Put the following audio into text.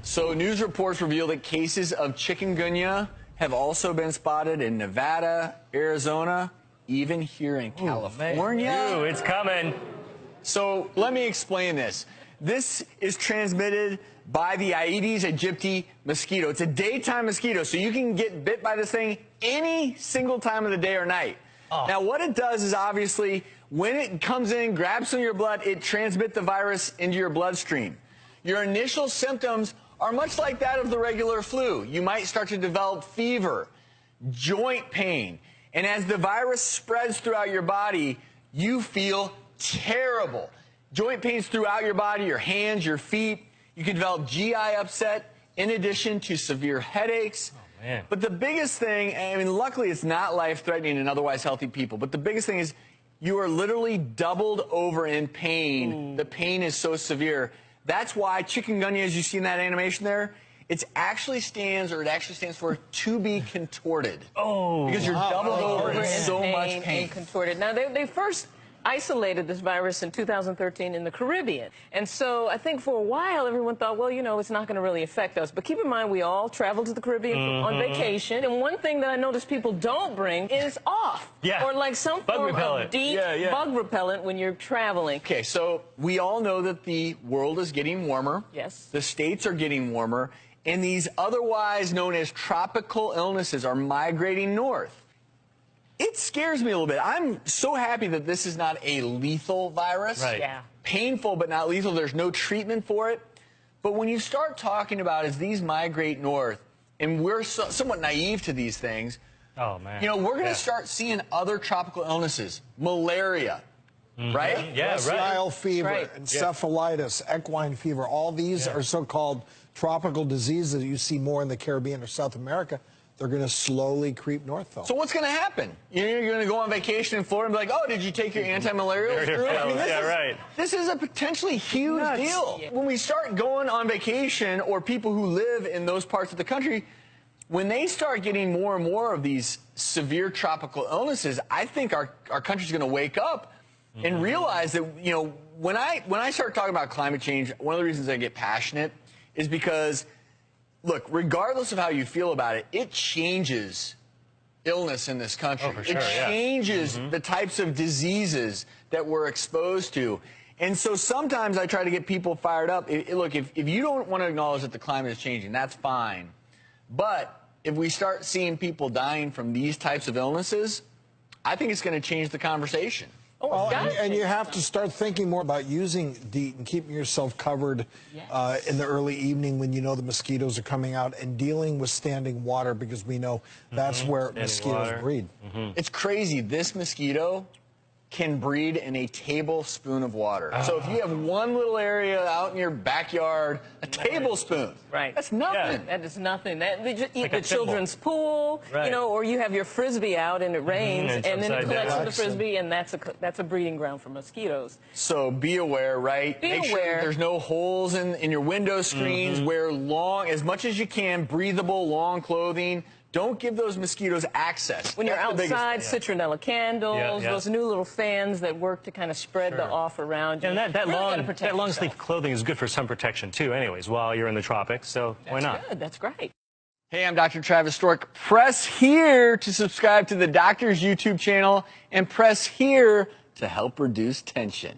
So news reports reveal that cases of chikungunya have also been spotted in Nevada, Arizona, even here in California. Ooh, it's coming. So let me explain this. This is transmitted by the Aedes aegypti mosquito. It's a daytime mosquito, so you can get bit by this thing any single time of the day or night. Now, what it does is obviously when it comes in, grabs some of your blood, it transmits the virus into your bloodstream. Your initial symptoms are much like that of the regular flu. You might start to develop fever, joint pain, and as the virus spreads throughout your body, you feel terrible. Joint pains throughout your body, your hands, your feet. You can develop GI upset in addition to severe headaches. Oh, man. But the biggest thing, I mean, luckily it's not life-threatening in otherwise healthy people, but the biggest thing is you are literally doubled over in pain. The pain is so severe. That's why chikungunya, as you see in that animation there, it actually stands for to be contorted. Oh, because you're doubled over in so much pain. And contorted. Now, they first isolated this virus in 2013 in the Caribbean. And so I think for a while everyone thought, well, you know, it's not going to really affect us. But keep in mind, we all travel to the Caribbean on vacation. And one thing that I notice people don't bring is off. Yeah. Or like some bug form repellent. of deep bug repellent when you're traveling. Okay, so we all know that the world is getting warmer. Yes. The states are getting warmer. And these otherwise known as tropical illnesses are migrating north. It scares me a little bit. I'm so happy that this is not a lethal virus. Right. Yeah. Painful, but not lethal. There's no treatment for it. But when you start talking about as these migrate north, and we're somewhat naive to these things, oh, man. you know, we're going to start seeing other tropical illnesses, malaria, right? Yeah, West right. Nile fever, Right. encephalitis, equine fever, all these are so-called tropical diseases that you see more in the Caribbean or South America. They're going to slowly creep north, though. So what's going to happen? You're going to go on vacation in Florida and be like, oh, did you take your anti-malarial through? I mean, this is a potentially huge deal. Yeah. When we start going on vacation, or people who live in those parts of the country, when they start getting more and more of these severe tropical illnesses, I think our country's going to wake up and realize that, you know, when I start talking about climate change, one of the reasons I get passionate is because, look, regardless of how you feel about it, it changes illness in this country. Oh, for sure, it changes the types of diseases that we're exposed to. And so sometimes I try to get people fired up. Look, if you don't want to acknowledge that the climate is changing, that's fine. But if we start seeing people dying from these types of illnesses, I think it's going to change the conversation. Oh, and you have to start thinking more about using DEET and keeping yourself covered in the early evening when you know the mosquitoes are coming out, and dealing with standing water, because we know that's where mosquitoes breed. It's crazy. This mosquito can breed in a tablespoon of water. So if you have one little area out in your backyard, a tablespoon. Right. That's nothing. That is nothing. They just eat Like the a thimble. children's pool, you know, or you have your Frisbee out and it rains, it's and then it upside collects down. on the Frisbee, and that's a breeding ground for mosquitoes. So be aware, right? Be Make sure aware. that there's no holes in your window screens. Wear long, as much as you can, breathable, long clothing. Don't give those mosquitoes access. When you're That's the biggest outside, thing. citronella candles, those new little fans that work to kind of spread the off around you. And that Really long sleeve clothing is good for sun protection, too, anyways, while you're in the tropics, so why not? Good. That's great. Hey, I'm Dr. Travis Stork. Press here to subscribe to the doctor's YouTube channel, and press here to help reduce tension.